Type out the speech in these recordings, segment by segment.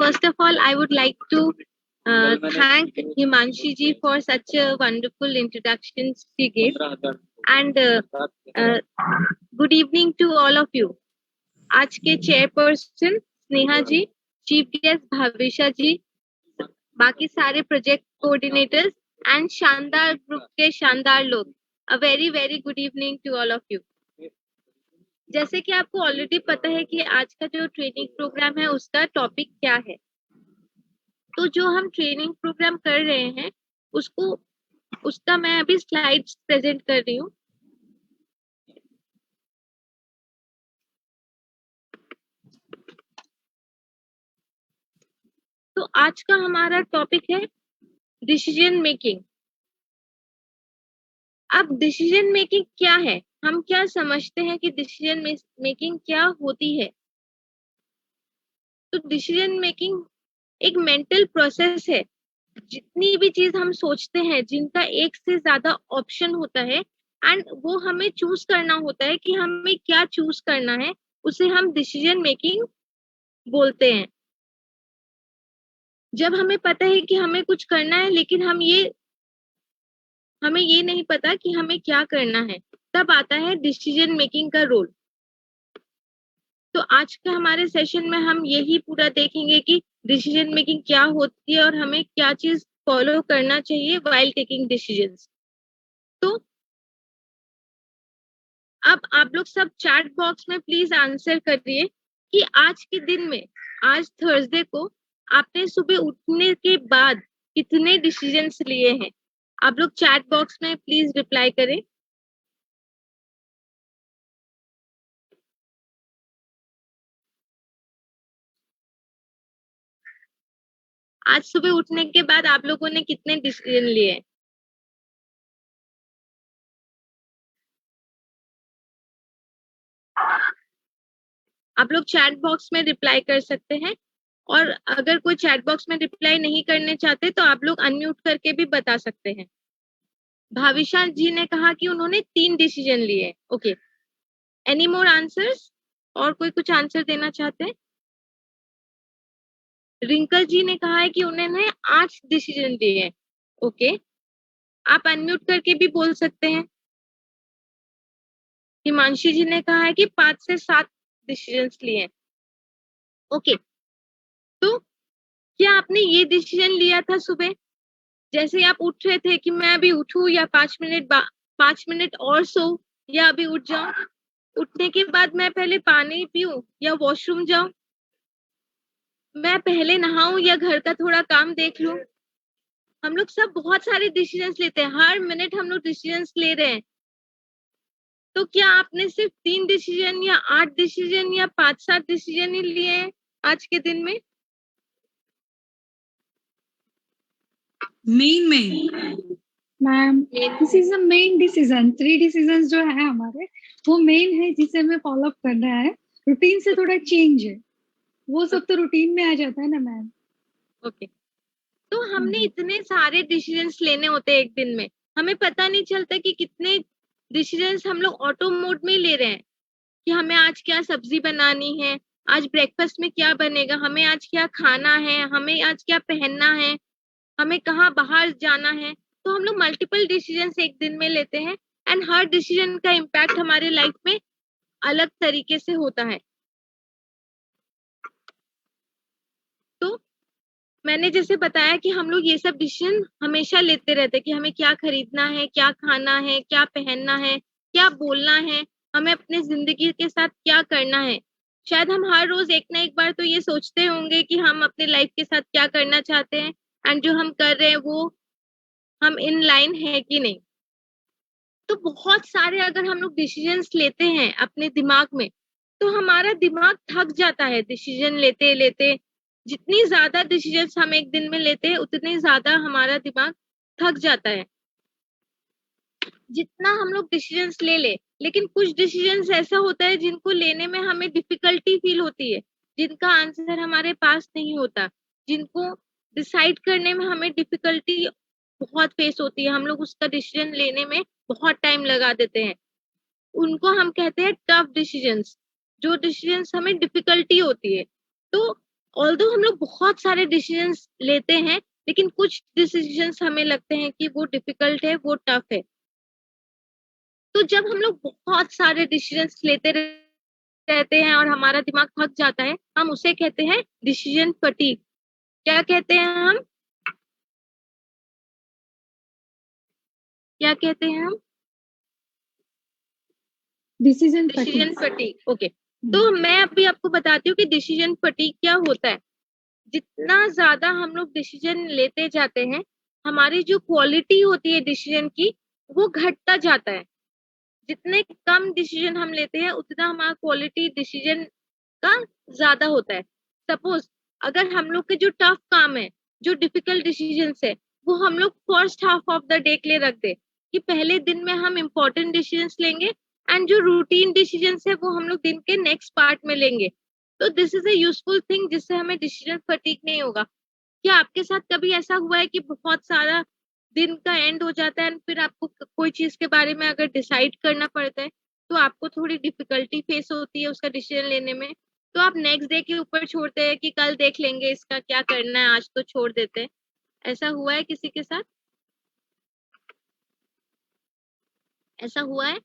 first of all, I would like to thank Himanshi ji for such a wonderful introduction she gave. And good evening to all of you. आज के chairperson Sneha ji, chief guest Bhavisha ji, बाकी सारे project coordinators and शानदार group के शानदार लोग, a very very good evening to all of you. जैसे कि आपको ऑलरेडी पता है कि आज का जो ट्रेनिंग प्रोग्राम है उसका टॉपिक क्या है, तो जो हम ट्रेनिंग प्रोग्राम कर रहे हैं उसका मैं अभी स्लाइड्स प्रेजेंट कर रही हूँ। तो आज का हमारा टॉपिक है डिसीजन मेकिंग। अब डिसीजन मेकिंग क्या है, हम क्या समझते हैं कि डिसीजन मेकिंग क्या होती है? तो डिसीजन मेकिंग एक मेंटल प्रोसेस है। जितनी भी चीज हम सोचते हैं, जिनका एक से ज्यादा ऑप्शन होता है एंड वो हमें चूज करना होता है कि हमें क्या चूज करना है, उसे हम डिसीजन मेकिंग बोलते हैं। जब हमें पता है कि हमें कुछ करना है लेकिन हमें ये नहीं पता कि हमें क्या करना है, तब आता है डिसीजन मेकिंग का रोल। तो आज के हमारे सेशन में हम यही पूरा देखेंगे कि डिसीजन मेकिंग क्या होती है और हमें क्या चीज फॉलो करना चाहिए व्हाइल टेकिंग डिसीजंस। तो अब आप लोग सब चैट बॉक्स में प्लीज आंसर करिए कि आज के दिन में, आज थर्सडे को, आपने सुबह उठने के बाद कितने डिसीजंस लिए हैं। आप लोग चैट बॉक्स में प्लीज रिप्लाई करें। आज सुबह उठने के बाद आप लोगों ने कितने डिसीजन लिए? आप लोग चैट बॉक्स में रिप्लाई कर सकते हैं, और अगर कोई चैट बॉक्स में रिप्लाई नहीं करने चाहते तो आप लोग अनम्यूट करके भी बता सकते हैं। भाविशा जी ने कहा कि उन्होंने 3 डिसीजन लिए। Okay, any more answers? और कोई कुछ आंसर देना चाहते हैं? रिंकल जी ने कहा है कि उन्होंने 8 डिसीजन लिए। ओके, आप अनम्यूट करके भी बोल सकते हैं। हिमांशी जी ने कहा है कि 5 से 7 डिसीजंस लिए। ओके, तो क्या आपने ये डिसीजन लिया था सुबह, जैसे आप उठ रहे थे कि मैं अभी उठूं या 5 मिनट और सो, या अभी उठ जाऊं, उठने के बाद मैं पहले पानी पीऊं या वॉशरूम जाऊं, मैं पहले नहाऊं या घर का थोड़ा काम देख लूं? हम लोग सब बहुत सारे डिसीजंस लेते हैं, हर मिनट हम लोग डिसीजंस ले रहे हैं। तो क्या आपने सिर्फ 3 डिसीजन या 8 डिसीजन या 5-7 डिसीजन ही लिए हैं आज के दिन में? Main ma'am, this is a main decision. 3 decision जो है हमारे, वो मेन है जिसे हमें फॉलो अप करना है। रूटीन से थोड़ा चेंज है, वो सब तो रूटीन में आ जाता है ना मैम। ओके, तो हमने इतने सारे डिसीजंस लेने होते हैं एक दिन में, हमें पता नहीं चलता कि कितने डिसीजंस हम लोग ऑटो मोड में ले रहे हैं कि हमें आज क्या सब्जी बनानी है, आज ब्रेकफास्ट में क्या बनेगा, हमें आज क्या खाना है, हमें आज क्या पहनना है, हमें कहाँ बाहर जाना है। तो हम लोग मल्टीपल डिसीजंस एक दिन में लेते हैं एंड हर डिसीजन का इम्पैक्ट हमारे लाइफ में अलग तरीके से होता है। तो मैंने जैसे बताया कि हम लोग ये सब डिसीजन हमेशा लेते रहते हैं कि हमें क्या खरीदना है, क्या खाना है, क्या पहनना है, क्या बोलना है, हमें अपने जिंदगी के साथ क्या करना है। शायद हम हर रोज एक ना एक बार तो ये सोचते होंगे कि हम अपने लाइफ के साथ क्या करना चाहते हैं एंड जो हम कर रहे हैं वो हम इन लाइन है कि नहीं। तो बहुत सारे अगर हम लोग डिसीजंस लेते हैं अपने दिमाग में, तो हमारा दिमाग थक जाता है डिसीजन लेते लेते। जितनी ज्यादा डिसीजंस हम एक दिन में लेते हैं उतनी ज्यादा हमारा दिमाग थक जाता है। जितना हम लोग डिसीजंस ले लेकिन कुछ डिसीजंस ऐसा होता है जिनको लेने में हमें डिफिकल्टी फील होती है, जिनका आंसर हमारे पास नहीं होता, जिनको डिसाइड करने में हमें डिफिकल्टी बहुत फेस होती है, हम लोग उसका डिसीजन लेने में बहुत टाइम लगा देते हैं। उनको हम कहते हैं टफ डिसीजंस, जो डिसीजंस हमें डिफिकल्टी होती है। तो ऑल्दो हम लोग बहुत सारे डिसीजंस लेते हैं, लेकिन कुछ डिसीजंस हमें लगते हैं कि वो डिफिकल्ट है, वो टफ है। तो जब हम लोग बहुत सारे डिसीजंस लेते रहते हैं और हमारा दिमाग थक जाता है, हम उसे कहते हैं डिसीजन फटीग। क्या कहते हैं हम? क्या कहते हैं हम? Decision decision fatigue. Fatigue. Okay, तो मैं अभी आपको बताती हूँ कि डिसीजन फटीग क्या होता है। जितना ज्यादा हम लोग डिसीजन लेते जाते हैं, हमारी जो क्वालिटी होती है डिसीजन की, वो घटता जाता है। जितने कम डिसीजन हम लेते हैं, उतना हमारा क्वालिटी डिसीजन का ज्यादा होता है। सपोज अगर हम लोग के जो टफ काम है, जो डिफिकल्ट डिसीजन है, वो हम लोग first half of the day के लिए रख दे, कि पहले दिन में हम इम्पोर्टेंट डिसीजन लेंगे, एंड जो रूटीन डिसीजन है वो हम लोग दिन के नेक्स्ट पार्ट में लेंगे। तो this is a useful thing, जिससे हमें डिसीजन फटीग नहीं होगा। क्या आपके साथ कभी ऐसा हुआ है कि बहुत सारा दिन का एंड हो जाता है और फिर आपको कोई चीज के बारे में अगर डिसाइड करना पड़ता है, तो आपको थोड़ी डिफिकल्टी फेस होती है उसका डिसीजन लेने में, तो आप नेक्स्ट डे के ऊपर छोड़ते हैं कि कल देख लेंगे इसका क्या करना है, आज तो छोड़ देते हैं। ऐसा हुआ है किसी के साथ? ऐसा हुआ है?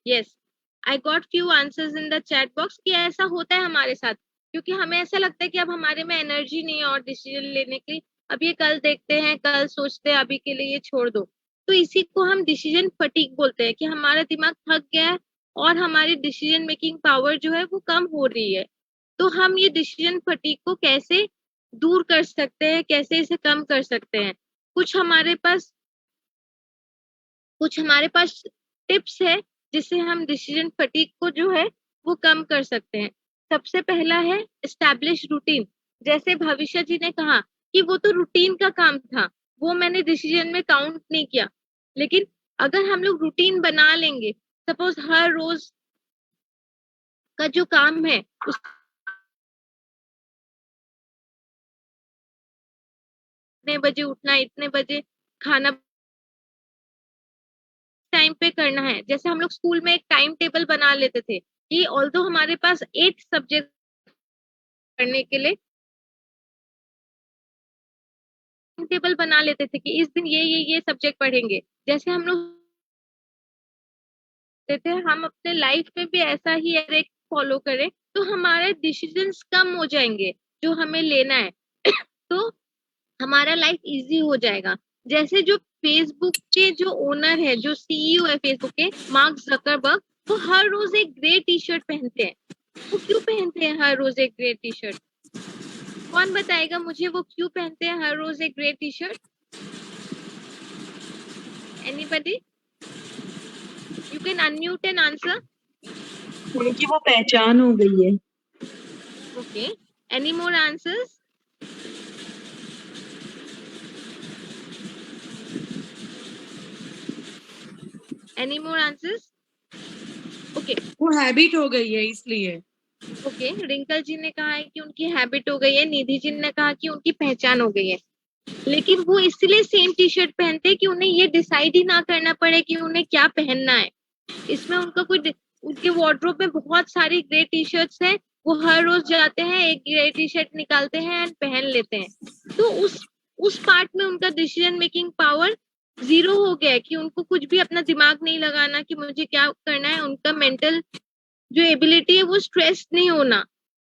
Yes, I got few answers in the chat box कि ऐसा होता है हमारे साथ, क्योंकि हमें ऐसा लगता है कि अब हमारे में एनर्जी नहीं है और डिसीजन लेने की, अब ये कल देखते हैं, कल सोचते हैं, अभी के लिए ये छोड़ दो। तो इसी को हम डिसीजन फटीग बोलते हैं, कि हमारा दिमाग थक गया है और हमारी डिसीजन मेकिंग पावर जो है वो कम हो रही है। तो हम ये डिसीजन फटीग को कैसे दूर कर सकते हैं, कैसे इसे कम कर सकते हैं? कुछ हमारे पास कुछ हमारे पास टिप्स है, जिससे हम डिसीजन फटीग को जो है वो कम कर सकते हैं। सबसे पहला है एस्टैब्लिश रूटीन। जैसे भविष्य जी ने कहा कि वो तो रूटीन का काम था, वो मैंने डिसीजन में काउंट नहीं किया। लेकिन अगर हम लोग रूटीन बना लेंगे, सपोज हर रोज का जो काम है उस इतने बजे उठना, इतने बजे खाना टाइम पे करना है। जैसे हम लोग स्कूल में एक टाइम टेबल बना लेते थे कि ऑल्दो हमारे पास 8 सब्जेक्ट पढ़ने के लिए, टाइम टेबल बना लेते थे कि इस दिन ये सब्जेक्ट पढ़ेंगे। जैसे हम लोग थे, हम अपने लाइफ में भी ऐसा ही एक फॉलो करें, तो हमारे डिसीजंस कम हो जाएंगे जो हमें लेना है। तो हमारा लाइफ इजी हो जाएगा। जैसे जो फेसबुक के जो ओनर है, जो सीईओ है फेसबुक के, मार्क जकरबर्ग, वो हर रोज एक ग्रे टी शर्ट पहनते हैं। वो क्यों पहनते हैं हर रोज एक ग्रे टी शर्ट? कौन बताएगा मुझे वो क्यों पहनते हैं हर रोज एक grey T shirt? Anybody? You can unmute and answer. उनकी वो पहचान हो गई है। Okay, any more answers? Any more answers? Okay वो हैबिट हो गई है इसलिए। ओके, रिंकल जी ने कहा है कि उनकी हैबिट हो गई है, निधि जी ने कहा कि उनकी पहचान हो गई है। लेकिन वो इसलिए सेम टी शर्ट पहनते हैं कि उन्हें ये डिसाइड ही ना करना पड़े कि उन्हें क्या पहनना है। इसमें उनका उनके वार्डरोब में बहुत सारी ग्रे टी शर्ट्स हैं, वो हर रोज जाते हैं, एक ग्रे टी शर्ट निकालते हैं एंड पहन लेते हैं। तो उस पार्ट में उनका डिसीजन मेकिंग पावर जीरो हो गया है, कि उनको कुछ भी अपना दिमाग नहीं लगाना कि मुझे क्या करना है। उनका मेंटल जो एबिलिटी है वो स्ट्रेस नहीं होना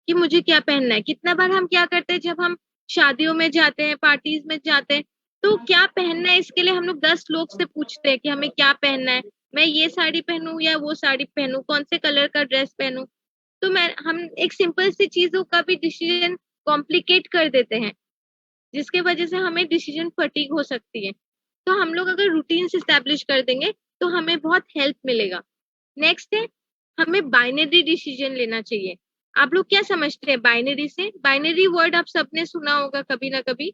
कि मुझे क्या पहनना है। कितना बार हम क्या करते हैं, जब हम शादियों में जाते हैं, पार्टीज में जाते हैं, तो क्या पहनना है इसके लिए हम लोग 10 लोग से पूछते हैं कि हमें क्या पहनना है, मैं ये साड़ी पहनूं या वो साड़ी पहनूं, कौन से कलर का ड्रेस पहनूं। तो हम एक सिंपल सी चीजों का भी डिसीजन कॉम्प्लिकेट कर देते हैं, जिसके वजह से हमें डिसीजन फटीग हो सकती है। तो हम लोग अगर रूटीन एस्टेब्लिश कर देंगे तो हमें बहुत हेल्प मिलेगा। नेक्स्ट है, हमें बाइनरी डिसीजन लेना चाहिए। आप लोग क्या समझते हैं बाइनरी से? बाइनरी वर्ड आप सबने सुना होगा कभी ना कभी।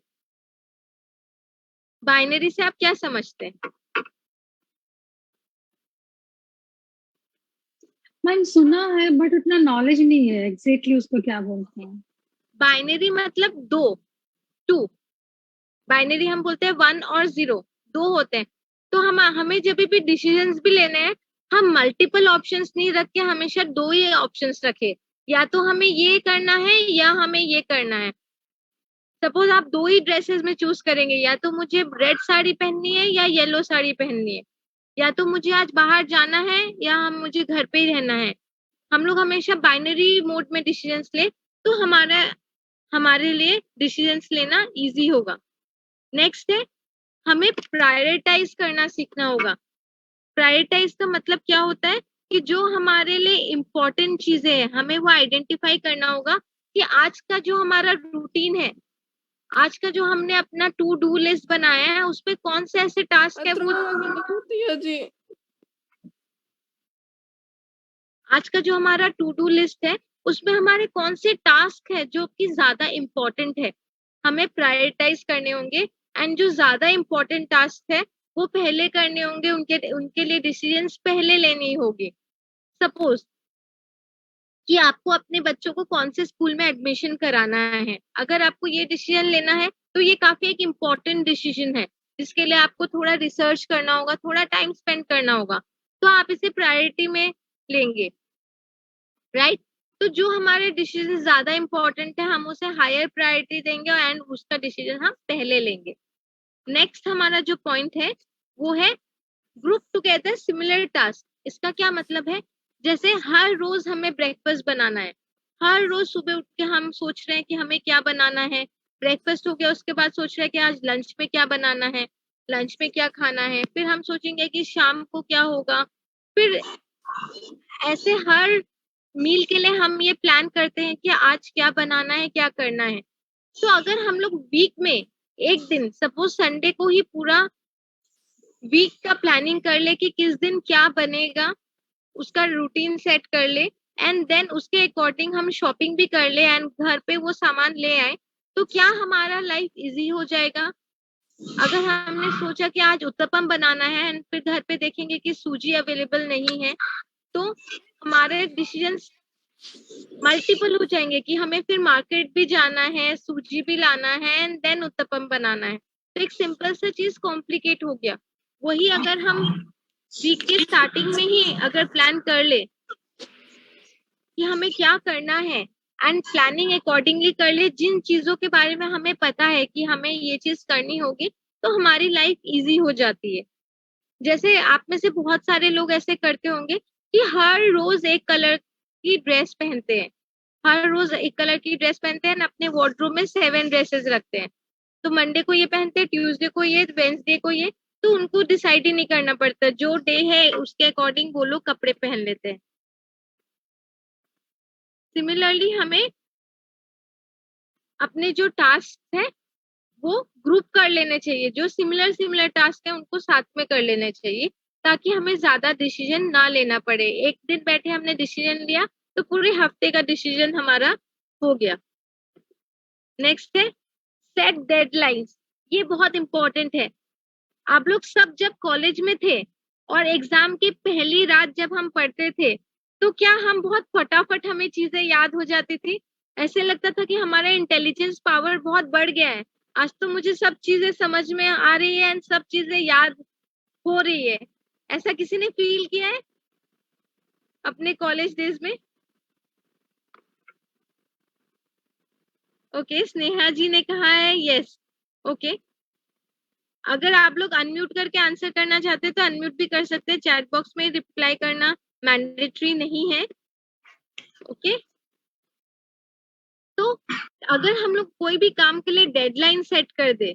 बाइनरी से आप क्या समझते हैं? मैंने सुना है बट उतना नॉलेज नहीं है एग्जैक्टली उसको क्या बोलते हैं। बाइनरी मतलब दो, टू। बाइनरी हम बोलते हैं 1 और 0, दो होते हैं। तो हमें जब भी डिसीजंस भी लेने हैं, हम मल्टीपल ऑप्शंस नहीं रख के हमेशा दो ही ऑप्शंस रखे, या तो हमें ये करना है या हमें ये करना है। सपोज आप दो ही ड्रेसेस में चूज करेंगे, या तो मुझे रेड साड़ी पहननी है या येलो साड़ी पहननी है, या तो मुझे आज बाहर जाना है या हम मुझे घर पे ही रहना है। हम लोग हमेशा बाइनरी मोड में डिसीजंस ले तो हमारे लिए डिसीजंस लेना इजी होगा। नेक्स्ट है, हमें प्रायोरिटाइज करना सीखना होगा। प्रायोरिटाइज का मतलब क्या होता है कि जो हमारे लिए इम्पोर्टेंट चीजें हैं हमें वो आइडेंटिफाई करना होगा कि आज का जो हमारा रूटीन है, आज का जो हमने अपना टू डू लिस्ट बनाया है उसपे कौन से ऐसे टास्क है वो जी आज का जो हमारा टू डू लिस्ट है उसमें हमारे कौन से टास्क है जो कि ज्यादा इम्पोर्टेंट है, हमें प्रायोरिटाइज करने होंगे। एंड जो ज्यादा इम्पोर्टेंट टास्क है वो पहले करने होंगे, उनके लिए डिसीजंस पहले लेनी होगी। सपोज कि आपको अपने बच्चों को कौन से स्कूल में एडमिशन कराना है, अगर आपको ये डिसीजन लेना है तो ये काफी एक इम्पोर्टेंट डिसीजन है जिसके लिए आपको थोड़ा रिसर्च करना होगा, थोड़ा टाइम स्पेंड करना होगा, तो आप इसे प्रायोरिटी में लेंगे, राइट। तो जो हमारे डिसीजन ज्यादा इम्पोर्टेंट है हम उसे हायर प्रायोरिटी देंगे एंड उसका डिसीजन हम पहले लेंगे। नेक्स्ट हमारा जो पॉइंट है वो है ग्रुप टुगेदर सिमिलर टास्क। इसका क्या मतलब है, जैसे हर रोज हमें ब्रेकफास्ट बनाना है, हर रोज सुबह उठ के हम सोच रहे हैं कि हमें क्या बनाना है, ब्रेकफास्ट हो गया उसके बाद सोच रहे हैं कि आज लंच में क्या बनाना है, लंच में क्या खाना है, फिर हम सोचेंगे कि शाम को क्या होगा, फिर ऐसे हर मील के लिए हम ये प्लान करते हैं कि आज क्या बनाना है, क्या करना है। तो अगर हम लोग वीक में एक दिन, सपोज संडे को ही पूरा वीक का प्लानिंग कर ले कि किस दिन क्या बनेगा, उसका रूटीन सेट कर ले एंड देन उसके अकॉर्डिंग हम शॉपिंग भी कर ले एंड घर पे वो सामान ले आए, तो क्या हमारा लाइफ इजी हो जाएगा। अगर हमने सोचा कि आज उत्तपम बनाना है एंड फिर घर पे देखेंगे कि सूजी अवेलेबल नहीं है, तो हमारे डिसीजंस मल्टीपल हो जाएंगे कि हमें फिर मार्केट भी जाना है, सूजी भी लाना है एंड देन उत्तपम बनाना है। तो एक सिंपल सा चीज कॉम्प्लिकेट हो गया। वही अगर हम वीक के स्टार्टिंग में ही अगर प्लान कर ले कि हमें क्या करना है एंड प्लानिंग अकॉर्डिंगली कर ले, जिन चीजों के बारे में हमें पता है कि हमें ये चीज करनी होगी, तो हमारी लाइफ इजी हो जाती है। जैसे आप में से बहुत सारे लोग ऐसे करते होंगे कि हर रोज एक कलर की ड्रेस पहनते हैं, हर रोज एक कलर की ड्रेस पहनते हैं, अपने वार्डरोब में 7 ड्रेसेस रखते हैं। तो मंडे को ये पहनते हैं, ट्यूसडे को ये, वेंसडे को ये, तो उनको डिसाइड ही नहीं करना पड़ता, जो डे है उसके अकॉर्डिंग वो लोग कपड़े पहन लेते हैं। सिमिलरली हमें अपने जो टास्क है वो ग्रुप कर लेने चाहिए, जो सिमिलर टास्क है उनको साथ में कर लेने चाहिए ताकि हमें ज्यादा डिसीजन ना लेना पड़े। एक दिन बैठे हमने डिसीजन लिया तो पूरे हफ्ते का डिसीजन हमारा हो गया। नेक्स्ट है सेट डेडलाइंस। ये बहुत इंपॉर्टेंट है। आप लोग सब जब कॉलेज में थे और एग्जाम की पहली रात जब हम पढ़ते थे तो क्या हम बहुत फटाफट हमें चीजें याद हो जाती थी, ऐसे लगता था कि हमारा इंटेलिजेंस पावर बहुत बढ़ गया है, आज तो मुझे सब चीजें समझ में आ रही है एंड सब चीजें याद हो रही है। ऐसा किसी ने फील किया है अपने कॉलेज डेज में? ओके, स्नेहा जी ने कहा है यस। ओके, अगर आप लोग अनम्यूट करके आंसर करना चाहते हैं तो अनम्यूट भी कर सकते हैं, चैट बॉक्स में रिप्लाई करना मैंडेटरी नहीं है। ओके, तो अगर हम लोग कोई भी काम के लिए डेडलाइन सेट कर दे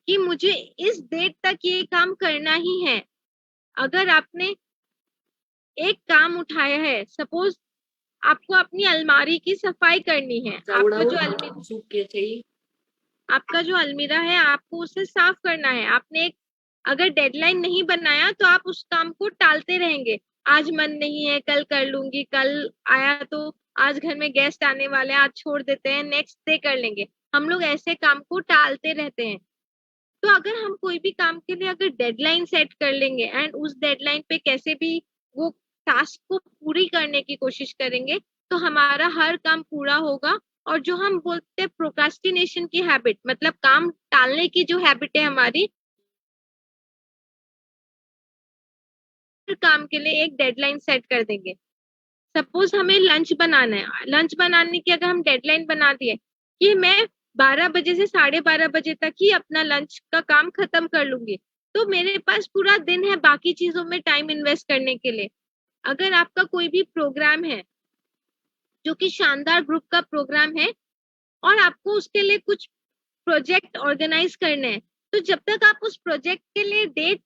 कि मुझे इस डेट तक ये काम करना ही है, अगर आपने एक काम उठाया है, सपोज आपको अपनी अलमारी की सफाई करनी है, आपका जो अलमीरा है आपको उसे साफ करना है, आपने एक अगर डेडलाइन नहीं बनाया तो आप उस काम को टालते रहेंगे, आज मन नहीं है कल कर लूंगी, कल आया तो आज घर में गेस्ट आने वाले हैं आज छोड़ देते हैं, नेक्स्ट डे कर लेंगे। हम लोग ऐसे काम को टालते रहते हैं। तो अगर हम कोई भी काम के लिए अगर डेडलाइन सेट कर लेंगे एंड उस डेडलाइन पे कैसे भी वो टास्क को पूरी करने की कोशिश करेंगे तो हमारा हर काम पूरा होगा। और जो हम बोलते हैं प्रोक्रास्टिनेशन की हैबिट, मतलब काम टालने की जो हैबिट है हमारी, हर काम के लिए एक डेडलाइन सेट कर देंगे। सपोज हमें लंच बनाना है, लंच बनाने की अगर हम डेडलाइन बना दिए कि मैं 12 बजे से 12:30 बजे तक ही अपना लंच का काम खत्म कर लूंगी, तो मेरे पास पूरा दिन है बाकी चीजों में टाइम इन्वेस्ट करने के लिए। अगर आपका कोई भी प्रोग्राम है जो कि शानदार ग्रुप का प्रोग्राम है और आपको उसके लिए कुछ प्रोजेक्ट ऑर्गेनाइज करने हैं, तो जब तक आप उस प्रोजेक्ट के लिए डेट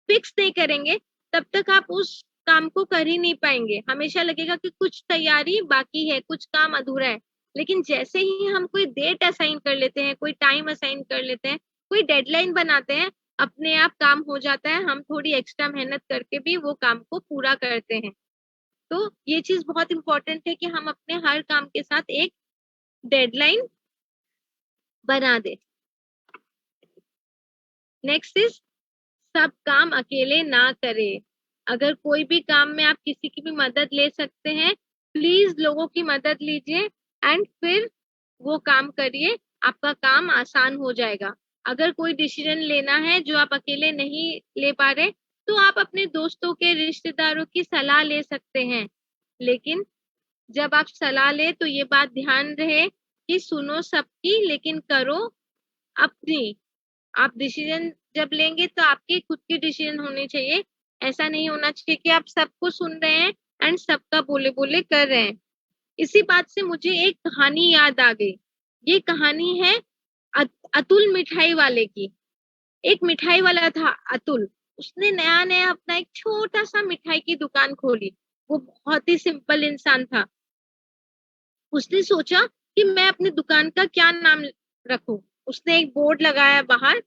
फिक्स नहीं करेंगे तब तक आप उस काम को कर ही नहीं पाएंगे। हमेशा लगेगा कि कुछ तैयारी बाकी है, कुछ काम अधूरा है। लेकिन जैसे ही हम कोई डेट असाइन कर लेते हैं, कोई टाइम असाइन कर लेते हैं, कोई डेडलाइन बनाते हैं, अपने आप काम हो जाता है। हम थोड़ी एक्स्ट्रा मेहनत करके भी वो काम को पूरा करते हैं। तो ये चीज बहुत इंपॉर्टेंट है कि हम अपने हर काम के साथ एक डेडलाइन बना दे। नेक्स्ट इज सब काम अकेले ना करें। अगर कोई भी काम में आप किसी की भी मदद ले सकते हैं, प्लीज लोगों की मदद लीजिए एंड फिर वो काम करिए, आपका काम आसान हो जाएगा। अगर कोई डिसीजन लेना है जो आप अकेले नहीं ले पा रहे, तो आप अपने दोस्तों के, रिश्तेदारों की सलाह ले सकते हैं। लेकिन जब आप सलाह ले तो ये बात ध्यान रहे कि सुनो सबकी लेकिन करो अपनी। आप डिसीजन जब लेंगे तो आपके खुद के डिसीजन होने चाहिए। ऐसा नहीं होना चाहिए कि आप सबको सुन रहे हैं एंड सबका बोले बोले कर रहे हैं। इसी बात से मुझे एक कहानी याद आ गई। ये कहानी है अतुल मिठाई वाले की। एक मिठाई वाला था अतुल, उसने नया नया अपना एक छोटा सा मिठाई की दुकान खोली। वो बहुत ही सिंपल इंसान था। उसने सोचा कि मैं अपनी दुकान का क्या नाम रखूं। उसने एक बोर्ड लगाया बाहर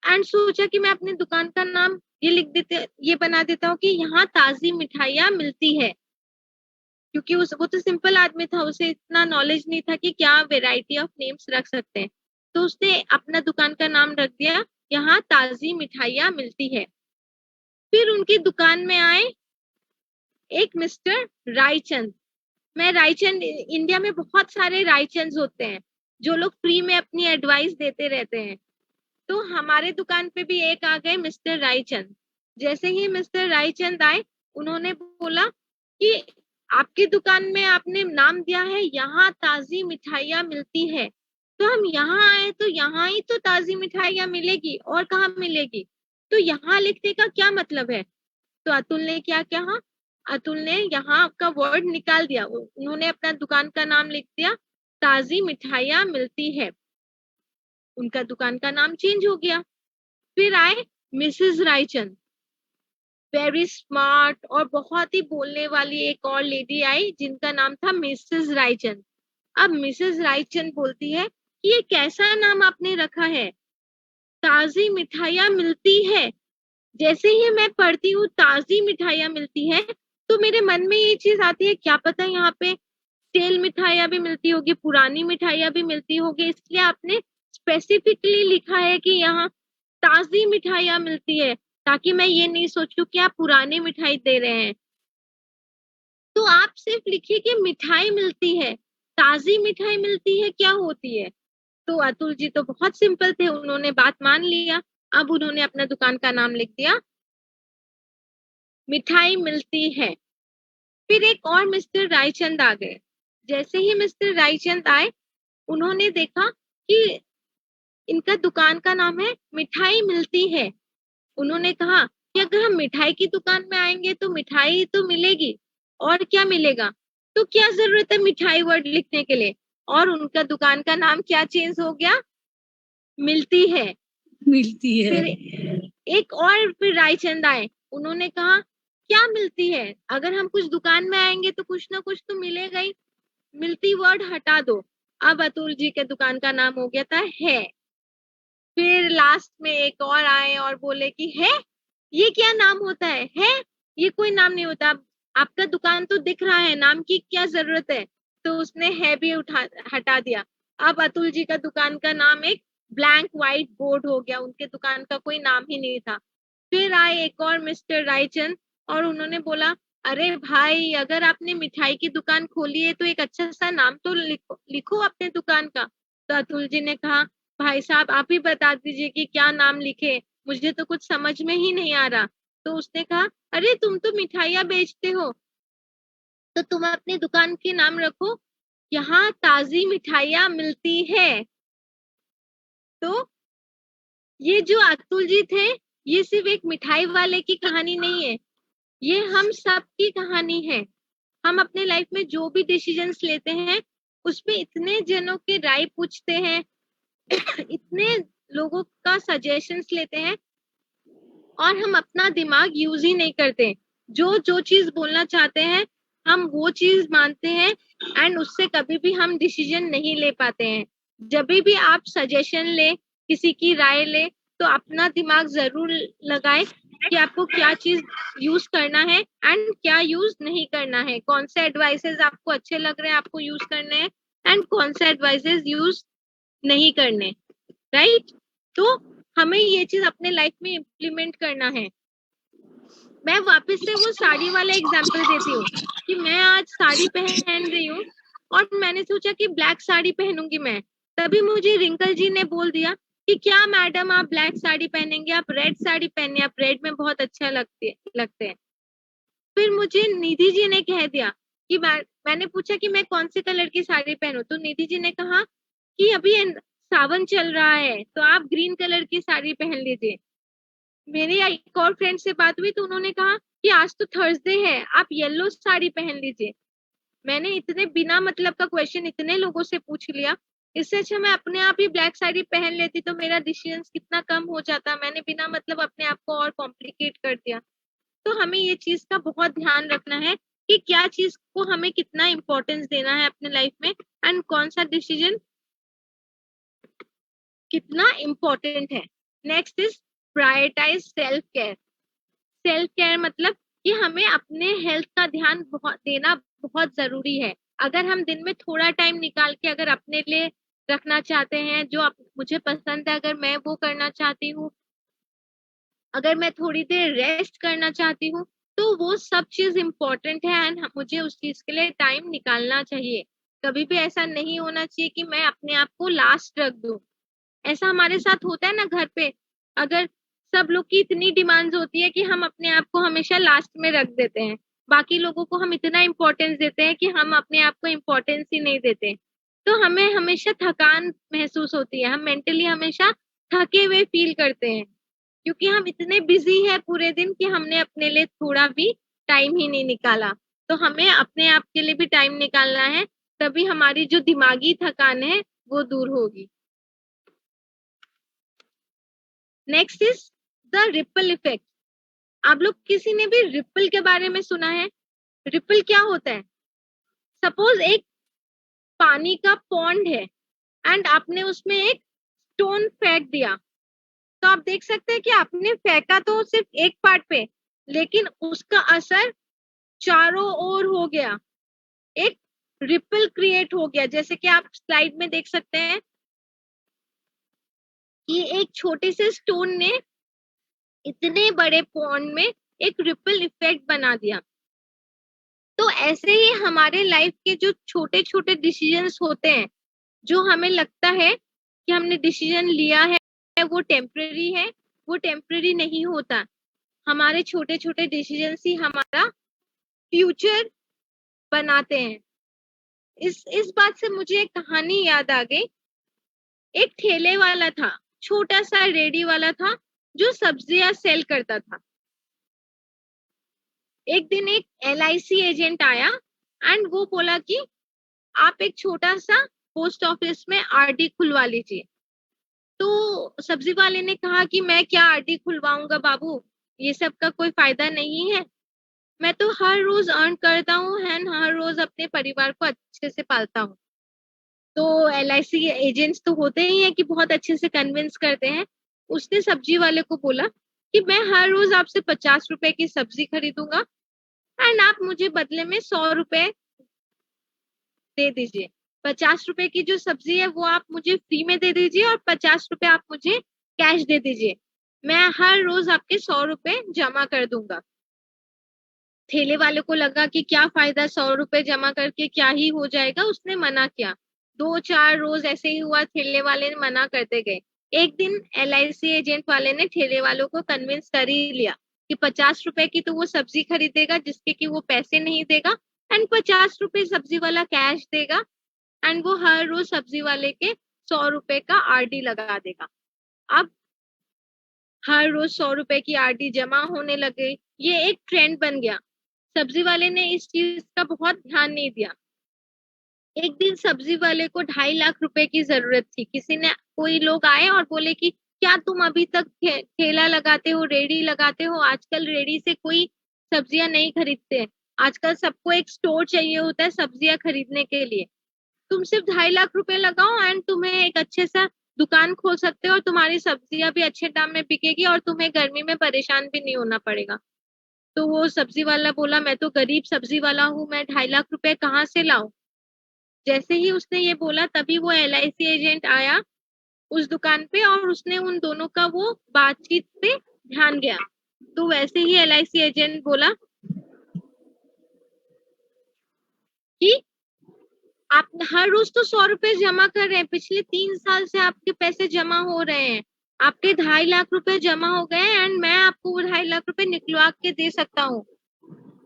एंड सोचा कि मैं अपनी दुकान का नाम ये बना देता हूँ कि यहाँ ताजी मिठाइयाँ मिलती है। क्योंकि वो तो सिंपल आदमी था, उसे इतना नॉलेज नहीं था कि क्या वेराइटी ऑफ नेम्स रख सकते हैं। तो उसने अपना दुकान का नाम रख दिया, यहाँ ताजी मिठाइयाँ मिलती है। फिर उनकी दुकान में आए एक मिस्टर रायचंद। रायचंद, इंडिया में बहुत सारे रायचंद होते हैं जो लोग फ्री में अपनी एडवाइस देते रहते हैं। तो हमारे दुकान पे भी एक आ गए मिस्टर रायचंद। जैसे ही मिस्टर रायचंद आए, उन्होंने बोला कि आपकी दुकान में आपने नाम दिया है यहाँ ताजी मिठाइयाँ मिलती है, तो हम यहाँ आए तो यहाँ ही तो ताजी मिठाइयाँ मिलेगी, और कहाँ मिलेगी? तो यहाँ लिखने का क्या मतलब है? तो अतुल ने क्या कहा, अतुल ने यहाँ का वर्ड निकाल दिया। उन्होंने अपना दुकान का नाम लिख दिया ताजी मिठाइयाँ मिलती है। उनका दुकान का नाम चेंज हो गया। फिर आए मिसेस रायचंद, वेरी स्मार्ट और बहुत ही बोलने वाली एक और लेडी आई जिनका नाम था मिसेस रायचंद। अब मिसेस रायचंद बोलती है कि ये कैसा नाम आपने रखा है, ताजी मिठाइयाँ मिलती है। जैसे ही मैं पढ़ती हूँ ताजी मिठाइयाँ मिलती है, तो मेरे मन में ये चीज आती है, क्या पता यहाँ पे स्टेल मिठाइयाँ भी मिलती होगी, पुरानी मिठाइयाँ भी मिलती होगी, इसलिए आपने स्पेसिफिकली लिखा है कि यहाँ ताजी मिठाइयाँ मिलती है, ताकि मैं ये नहीं सोचूं कि आप पुरानी मिठाई दे रहे हैं। तो आप सिर्फ लिखिए कि मिठाई मिलती है, ताजी मिठाई मिलती है क्या होती है। तो अतुल जी तो बहुत सिंपल थे, उन्होंने बात मान लिया। अब उन्होंने अपना दुकान का नाम लिख दिया मिठाई मिलती है। फिर एक और मिस्टर रायचंद आ गए। जैसे ही मिस्टर रायचंद आए, उन्होंने देखा कि इनका दुकान का नाम है मिठाई मिलती है। उन्होंने कहा कि अगर हम मिठाई की दुकान में आएंगे तो मिठाई तो मिलेगी, और क्या मिलेगा, तो क्या जरूरत है मिठाई वर्ड लिखने के लिए। और उनका दुकान का नाम क्या चेंज हो गया, मिलती है। मिलती है। फिर एक और फिर रायचंद आए, उन्होंने कहा क्या मिलती है, अगर हम कुछ दुकान में आएंगे तो कुछ ना कुछ तो मिलेगा ही, मिलती वर्ड हटा दो। अब अतुल जी के दुकान का नाम हो गया था है। फिर लास्ट में एक और आए और बोले कि है, ये क्या नाम होता है, ये कोई नाम नहीं होता, आपका दुकान तो दिख रहा है, नाम की क्या जरूरत है। तो उसने है भी हटा दिया। अब अतुल जी का दुकान का नाम एक ब्लैंक व्हाइट बोर्ड हो गया, उनके दुकान का कोई नाम ही नहीं था। फिर आए एक और मिस्टर रायचंद और उन्होंने बोला, अरे भाई अगर आपने मिठाई की दुकान खोली है तो एक अच्छा सा नाम तो लिखो अपने दुकान का। तो अतुल जी ने कहा, भाई साहब आप ही बता दीजिए कि क्या नाम लिखे, मुझे तो कुछ समझ में ही नहीं आ रहा। तो उसने कहा, अरे तुम तो मिठाइयाँ बेचते हो, तो तुम अपनी दुकान के नाम रखो, यहाँ ताजी मिठाइयाँ मिलती है। तो ये जो अतुल जी थे, ये सिर्फ एक मिठाई वाले की कहानी नहीं है, ये हम सब की कहानी है। हम अपने लाइफ में जो भी डिसीजंस लेते हैं उसमें इतने जनों के राय पूछते हैं, इतने लोगों का सजेशंस लेते हैं और हम अपना दिमाग यूज ही नहीं करते। जो चीज बोलना चाहते हैं हम वो चीज मानते हैं एंड उससे कभी भी हम डिसीजन नहीं ले पाते हैं। जब भी आप सजेशन ले, किसी की राय ले, तो अपना दिमाग जरूर लगाए कि आपको क्या चीज यूज करना है एंड क्या यूज नहीं करना है, कौन से एडवाइसेस आपको अच्छे लग रहे हैं आपको यूज करने हैं एंड कौन से एडवाइसेस यूज नहीं करने, राइट। तो हमें ये चीज अपने लाइफ में इम्प्लीमेंट करना है। मैं वापस से वो साड़ी वाला एग्जांपल देती हूँ कि मैं आज साड़ी पहन रही हूँ और मैंने सोचा कि ब्लैक साड़ी पहनूंगी मैं, तभी मुझे रिंकल जी ने बोल दिया कि क्या मैडम आप ब्लैक साड़ी पहनेंगे, आप रेड साड़ी पहनिए, आप रेड में बहुत अच्छा लगते हैं। फिर मुझे निधि जी ने कह दिया कि मैंने पूछा कि मैं कौन से कलर की साड़ी पहनूं, तो निधि जी ने कहा कि अभी सावन चल रहा है तो आप ग्रीन कलर की साड़ी पहन लीजिए। मेरी एक और फ्रेंड से बात हुई तो उन्होंने कहा कि आज तो थर्सडे है, आप येलो साड़ी पहन लीजिए। मैंने इतने बिना मतलब का क्वेश्चन इतने लोगों से पूछ लिया, इससे अच्छा मैं अपने आप ही ब्लैक साड़ी पहन लेती तो मेरा डिसीजन कितना कम हो जाता। मैंने बिना मतलब अपने आप को और कॉम्प्लिकेट कर दिया। तो हमें ये चीज का बहुत ध्यान रखना है कि क्या चीज को हमें कितना इम्पोर्टेंस देना है अपने लाइफ में एंड कौन सा डिसीजन कितना इम्पोर्टेंट है। Next is prioritise self care. Self care मतलब कि हमें अपने हेल्थ का ध्यान देना बहुत जरूरी है। अगर हम दिन में थोड़ा टाइम निकाल के अगर अपने लिए रखना चाहते हैं, जो मुझे पसंद है अगर मैं वो करना चाहती हूँ, अगर मैं थोड़ी देर रेस्ट करना चाहती हूँ, तो वो सब चीज इम्पोर्टेंट है एंड मुझे उस चीज के लिए टाइम निकालना चाहिए। कभी भी ऐसा नहीं होना चाहिए कि मैं अपने आप को लास्ट रख दूं। ऐसा हमारे साथ होता है ना घर पे, अगर सब लोग की इतनी डिमांड्स होती है कि हम अपने आप को हमेशा लास्ट में रख देते हैं, बाकी लोगों को हम इतना इम्पोर्टेंस देते हैं कि हम अपने आप को इम्पोर्टेंस ही नहीं देते। तो हमें हमेशा थकान महसूस होती है, हम मेंटली हमेशा थके हुए फील करते हैं क्योंकि हम इतने बिजी है पूरे दिन कि हमने अपने लिए थोड़ा भी टाइम ही नहीं निकाला। तो हमें अपने आप के लिए भी टाइम निकालना है, तभी हमारी जो दिमागी थकान है वो दूर होगी। Next is the ripple effect. आप लोग किसी ने भी रिपल के बारे में सुना है? रिपल क्या होता है? सपोज एक पानी का पॉन्ड है एंड आपने उसमें एक स्टोन फेंक दिया, तो आप देख सकते हैं कि आपने फेंका तो सिर्फ एक पार्ट पे, लेकिन उसका असर चारों ओर हो गया, एक रिपल क्रिएट हो गया। जैसे कि आप स्लाइड में देख सकते हैं कि एक छोटे से स्टोन ने इतने बड़े पॉन्ड में एक रिपल इफेक्ट बना दिया। तो ऐसे ही हमारे लाइफ के जो छोटे छोटे डिसीजंस होते हैं, जो हमें लगता है कि हमने डिसीजन लिया है वो टेम्पररी है, वो टेम्पररी नहीं होता। हमारे छोटे छोटे डिसीजन ही हमारा फ्यूचर बनाते हैं। इस बात से मुझे एक कहानी याद आ गई। एक ठेले वाला था, छोटा सा रेडी वाला था जो सब्जियां सेल करता था। एक दिन एक LIC एजेंट आया एंड वो बोला कि आप एक छोटा सा पोस्ट ऑफिस में RD खुलवा लीजिए। तो सब्जी वाले ने कहा कि मैं क्या RD खुलवाऊंगा बाबू, ये सब का कोई फायदा नहीं है, मैं तो हर रोज अर्न करता हूँ एंड हर रोज अपने परिवार को अच्छे से पालता हूँ। तो LIC एजेंट्स तो होते ही हैं कि बहुत अच्छे से कन्विंस करते हैं। उसने सब्जी वाले को बोला कि मैं हर रोज आपसे 50 रुपए की सब्जी खरीदूंगा एंड आप मुझे बदले में 100 रुपए दे दीजिए। 50 रुपए की जो सब्जी है वो आप मुझे फ्री में दे दीजिए और 50 रुपए आप मुझे कैश दे दीजिए। मैं हर रोज आपके 100 रुपए जमा कर दूंगा। ठेले वाले को लगा कि क्या फायदा, 100 रुपए जमा करके क्या ही हो जाएगा। उसने मना किया। 2-4 रोज ऐसे ही हुआ, ठेले वाले मना करते गए। एक दिन LIC एजेंट वाले ने ठेले वालों को कन्विंस कर ही लिया कि 50 रुपए की तो वो सब्जी खरीदेगा जिसके कि वो पैसे नहीं देगा एंड 50 रुपए सब्जी वाला कैश देगा एंड वो हर रोज सब्जी वाले के 100 रुपए का आरडी लगा देगा। अब हर रोज 100 रुपए की आरडी जमा होने लगे, ये एक ट्रेंड बन गया। सब्जी वाले ने इस चीज का बहुत ध्यान नहीं दिया। एक दिन सब्जी वाले को 2.5 लाख रुपए की जरूरत थी। कोई लोग आए और बोले कि क्या तुम अभी तक ठेला लगाते हो, रेडी लगाते हो? आजकल रेडी से कोई सब्जियां नहीं खरीदते, आजकल सबको एक स्टोर चाहिए होता है सब्जियां खरीदने के लिए। तुम सिर्फ 2.5 लाख रुपए लगाओ एंड तुम्हें एक अच्छे सा दुकान खोल सकते हो और तुम्हारी सब्जियां भी अच्छे दाम में बिकेगी और तुम्हें गर्मी में परेशान भी नहीं होना पड़ेगा। तो वो सब्जी वाला बोला, मैं तो गरीब सब्जी वाला हूँ, मैं 2.5 लाख रुपए कहाँ से लाऊं? जैसे ही उसने ये बोला तभी वो LIC एजेंट आया उस दुकान पे और उसने उन दोनों का वो बातचीत पे ध्यान गया। तो वैसे ही LIC एजेंट बोला कि आप हर रोज तो 100 रुपए जमा कर रहे हैं, पिछले 3 साल से आपके पैसे जमा हो रहे हैं, आपके 2.5 लाख रुपए जमा हो गए एंड मैं आपको 2.5 लाख रुपए निकलवा के दे सकता हूँ।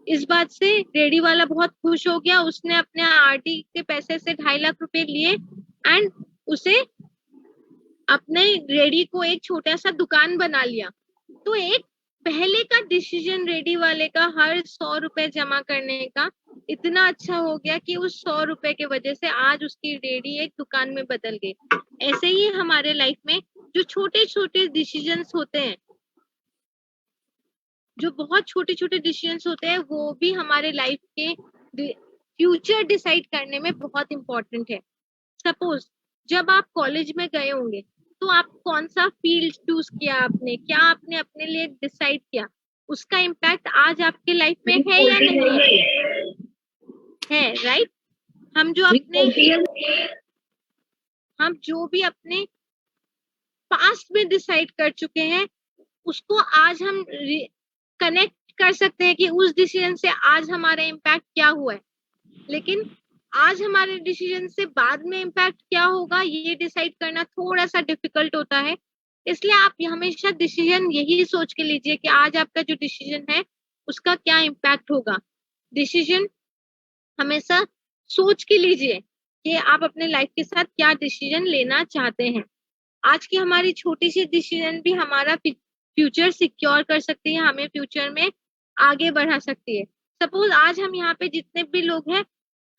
इस बात से रेडी वाला बहुत खुश हो गया। उसने अपने आरडी के पैसे से 2.5 लाख रुपए लिए एंड उसे अपने रेडी को एक छोटा सा दुकान बना लिया। तो एक पहले का डिसीजन रेडी वाले का हर 100 रुपए जमा करने का इतना अच्छा हो गया कि उस 100 रुपए के वजह से आज उसकी रेडी एक दुकान में बदल गई। ऐसे ही हमारे लाइफ में जो छोटे छोटे डिसीजंस होते हैं, जो बहुत छोटे छोटे डिसीजंस होते हैं, वो भी हमारे लाइफ के फ्यूचर डिसाइड करने में बहुत इंपॉर्टेंट है। सपोज जब आप कॉलेज में गए होंगे तो आप कौन सा फील्ड चूज किया, आपने क्या आपने अपने लिए डिसाइड किया, उसका इम्पैक्ट आज आपके लाइफ में है या नहीं है? राइट। हम जो भी अपने पास्ट में डिसाइड कर चुके हैं उसको आज हम कनेक्ट कर सकते हैं कि उस डिसीजन से आज हमारा इम्पैक्ट क्या हुआ है। लेकिन आज हमारे डिसीजन से बाद में इम्पैक्ट क्या होगा ये डिसाइड करना थोड़ा सा डिफिकल्ट होता है। इसलिए आप हमेशा डिसीजन यही सोच के लीजिए कि आज आपका जो डिसीजन है उसका क्या इम्पैक्ट होगा। डिसीजन हमेशा सोच के लीजिए कि आप अपने लाइफ के साथ क्या डिसीजन लेना चाहते हैं। आज की हमारी छोटी सी डिसीजन भी हमारा फ्यूचर सिक्योर कर सकती है, हमें फ्यूचर में आगे बढ़ा सकती है। सपोज आज हम यहाँ पे जितने भी लोग हैं,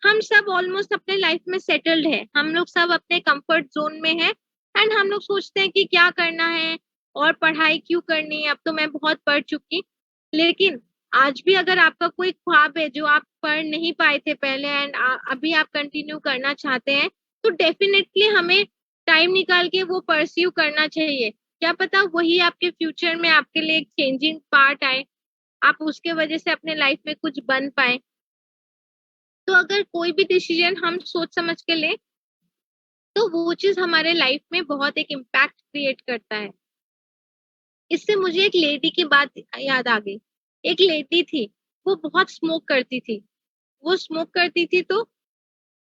हम सब ऑलमोस्ट अपने लाइफ में सेटल्ड है, हम लोग सब अपने कंफर्ट जोन में है एंड हम लोग सोचते हैं कि क्या करना है और पढ़ाई क्यों करनी है, अब तो मैं बहुत पढ़ चुकी। लेकिन आज भी अगर आपका कोई ख्वाब है जो आप पढ़ नहीं पाए थे पहले एंड अभी आप कंटिन्यू करना चाहते हैं, तो डेफिनेटली हमें टाइम निकाल के वो परस्यू करना चाहिए। क्या पता वही आपके फ्यूचर में आपके लिए एक चेंजिंग पार्ट आए, आप उसके वजह से अपने लाइफ में कुछ बन पाए। तो अगर कोई भी डिसीजन हम सोच समझ के ले तो वो चीज हमारे लाइफ में बहुत एक इम्पैक्ट क्रिएट करता है। इससे मुझे एक लेडी की बात याद आ गई। एक लेडी थी, वो बहुत स्मोक करती थी। वो स्मोक करती थी तो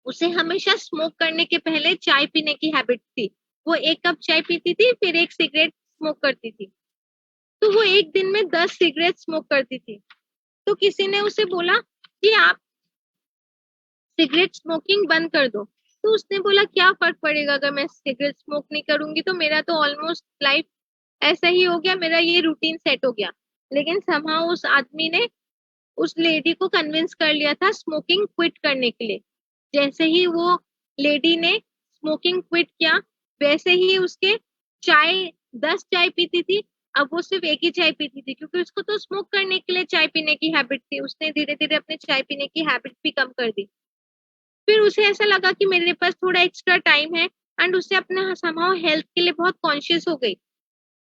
उसे हमेशा स्मोक करने के पहले चाय पीने की हैबिट थी। वो 1 कप चाय पीती थी, फिर 1 सिगरेट स्मोक करती थी। तो वो एक दिन में 10 सिगरेट स्मोक करती थी। तो किसी ने उसे बोला कि आप सिगरेट स्मोकिंग बंद कर दो। तो उसने बोला क्या फर्क पड़ेगा अगर मैं सिगरेट स्मोक नहीं करूंगी, तो मेरा तो ऑलमोस्ट लाइफ ऐसा ही हो गया, मेरा ये रूटीन सेट हो गया। लेकिन समहाउ उस आदमी ने उस लेडी को कन्विंस कर लिया था स्मोकिंग क्विट करने के लिए। जैसे ही वो लेडी ने स्मोकिंग क्विट किया, वैसे ही उसके 10 चाय पीती थी, अब वो सिर्फ 1 ही चाय पीती थी, क्योंकि उसको तो स्मोक करने के लिए चाय पीने की हैबिट थी। उसने धीरे धीरे अपने चाय पीने की हैबिट भी कम कर दी। फिर उसे ऐसा लगा कि मेरे पास थोड़ा एक्स्ट्रा टाइम है एंड उससे अपने समहाउ हेल्थ के लिए बहुत कॉन्शियस हो गई।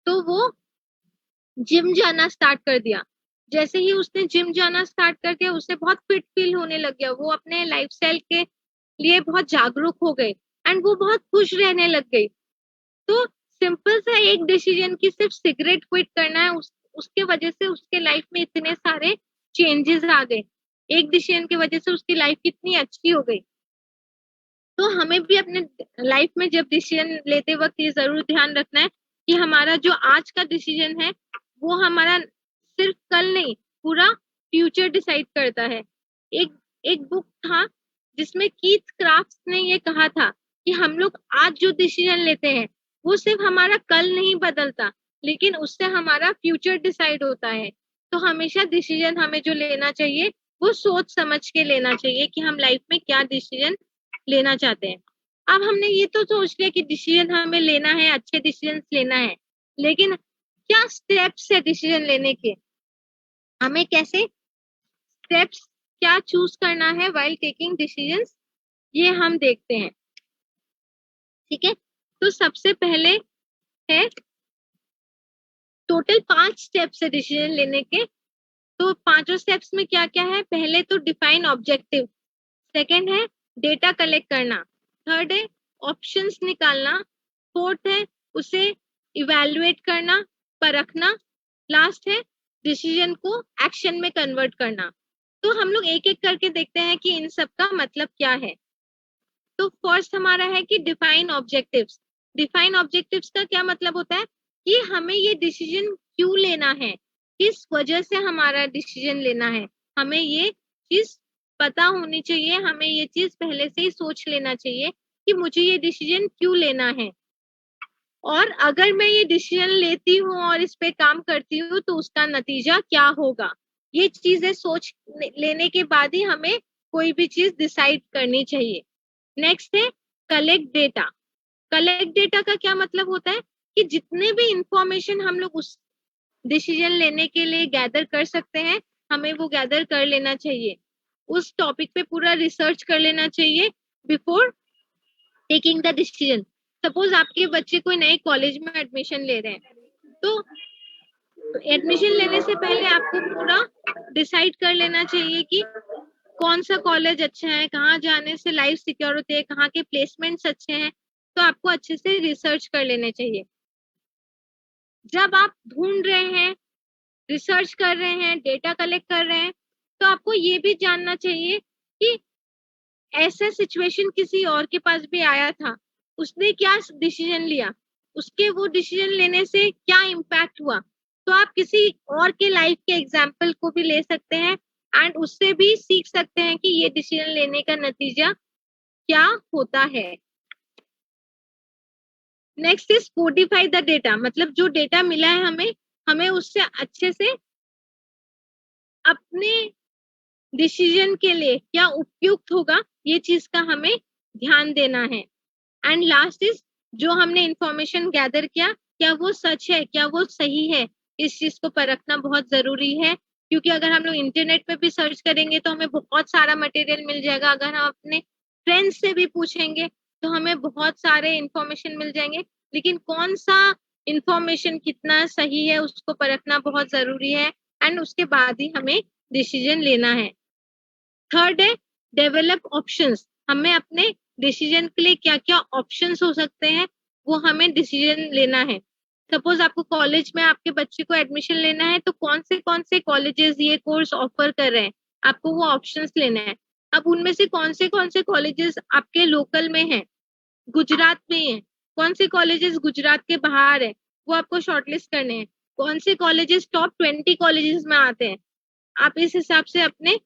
तो वो जिम जाना स्टार्ट कर दिया। जैसे ही उसने जिम जाना स्टार्ट कर दिया, उसे बहुत फिट फील होने लग गया। वो अपने लाइफस्टाइल के लिए बहुत जागरूक हो गई एंड वो बहुत खुश रहने लग गई। तो सिंपल सा एक डिसीजन की सिर्फ सिगरेट क्विट करना है, उसके वजह से उसके लाइफ में इतने सारे चेंजेस आ गए। एक डिसीजन की वजह से उसकी लाइफ कितनी अच्छी हो गई। तो हमें भी अपने लाइफ में जब डिसीजन लेते वक्त ये जरूर ध्यान रखना है कि हमारा जो आज का डिसीजन है वो हमारा सिर्फ कल नहीं, पूरा फ्यूचर डिसाइड करता है। एक एक बुक था जिसमें कीथ क्राफ्ट ने ये कहा था कि हम लोग आज जो डिसीजन लेते हैं वो सिर्फ हमारा कल नहीं बदलता, लेकिन उससे हमारा फ्यूचर डिसाइड होता है। तो हमेशा डिसीजन हमें जो लेना चाहिए वो सोच समझ के लेना चाहिए कि हम लाइफ में क्या डिसीजन लेना चाहते हैं। अब हमने ये तो सोच लिया कि डिसीजन हमें लेना है, अच्छे डिसीजन लेना है, लेकिन क्या स्टेप्स है डिसीजन लेने के, हमें कैसे स्टेप्स क्या चूज करना है व्हाइल टेकिंग डिसीजंस, ये हम देखते हैं। ठीक है, तो सबसे पहले है टोटल 5 स्टेप्स है डिसीजन लेने के। तो पांचों स्टेप्स में क्या क्या है? पहले तो डिफाइन ऑब्जेक्टिव, सेकंड है डेटा कलेक्ट करना, थर्ड है ऑप्शंस निकालना, फोर्थ है उसे इवैल्यूएट करना, परखना, लास्ट है डिसीजन को एक्शन में कन्वर्ट करना। तो हम लोग एक एक करके देखते हैं कि इन सब का मतलब क्या है। तो फर्स्ट हमारा है कि डिफाइन ऑब्जेक्टिव्स। डिफाइन ऑब्जेक्टिव्स का क्या मतलब होता है कि हमें ये डिसीजन क्यों लेना है, किस वजह से हमारा डिसीजन लेना है, हमें ये चीज पता होनी चाहिए, हमें ये चीज पहले से ही सोच लेना चाहिए कि मुझे ये डिसीजन क्यों लेना है, और अगर मैं ये डिसीजन लेती हूँ और इस पे काम करती हूँ तो उसका नतीजा क्या होगा। ये चीजें सोच लेने के बाद ही हमें कोई भी चीज डिसाइड करनी चाहिए। नेक्स्ट है कलेक्ट डेटा। कलेक्ट डेटा का क्या मतलब होता है कि जितने भी इंफॉर्मेशन हम लोग उस डिसीजन लेने के लिए गैदर कर सकते हैं, हमें वो गैदर कर लेना चाहिए। उस टॉपिक पे पूरा रिसर्च कर लेना चाहिए before taking the decision. Suppose आपके बच्चे कोई नए कॉलेज में एडमिशन ले रहे हैं, तो एडमिशन लेने से पहले आपको पूरा डिसाइड कर लेना चाहिए कि कौन सा कॉलेज अच्छा है, कहाँ जाने से लाइफ सिक्योर होती है, कहाँ के प्लेसमेंट्स अच्छे हैं। तो आपको अच्छे से रिसर्च कर लेने चाहिए। जब आप ढूंढ रहे हैं, रिसर्च कर रहे हैं, डेटा कलेक्ट कर रहे हैं, तो आपको ये भी जानना चाहिए कि ऐसा सिचुएशन किसी और के पास भी आया था, उसने क्या डिसीजन लिया, उसके वो डिसीजन लेने से क्या इम्पैक्ट हुआ। तो आप किसी और के लाइफ के एग्जाम्पल को भी ले सकते हैं एंड उससे भी सीख सकते हैं कि ये डिसीजन लेने का नतीजा क्या होता है। Next is Codify the data, मतलब जो डेटा मिला है हमें उससे अच्छे से अपने डिसीजन के लिए क्या उपयुक्त होगा, ये चीज का हमें ध्यान देना है। एंड लास्ट इज जो हमने इंफॉर्मेशन गैदर किया, क्या वो सच है, क्या वो सही है, इस चीज को परखना बहुत जरूरी है। क्योंकि अगर हम लोग इंटरनेट पे भी सर्च करेंगे तो हमें बहुत सारा मटेरियल मिल जाएगा, अगर हम अपने फ्रेंड्स से भी पूछेंगे तो हमें बहुत सारे इंफॉर्मेशन मिल जाएंगे, लेकिन कौन सा इंफॉर्मेशन कितना सही है उसको परखना बहुत जरूरी है एंड उसके बाद ही हमें डिसीजन लेना है। थर्ड है डेवलप ऑप्शंस। हमें अपने डिसीजन के लिए क्या क्या ऑप्शंस हो सकते हैं वो हमें डिसीजन लेना है। सपोज आपको कॉलेज में आपके बच्चे को एडमिशन लेना है, तो कौन से कॉलेजेस ये कोर्स ऑफर कर रहे हैं, आपको वो ऑप्शंस लेना है। अब उनमें से कौन से कॉलेजेस आपके लोकल में है, गुजरात में है, कौन से कॉलेजेस गुजरात के बाहर है, वो आपको शॉर्टलिस्ट करने हैं। कौन से कॉलेजेस टॉप 20 कॉलेजेस में आते हैं, आप इस हिसाब से अपने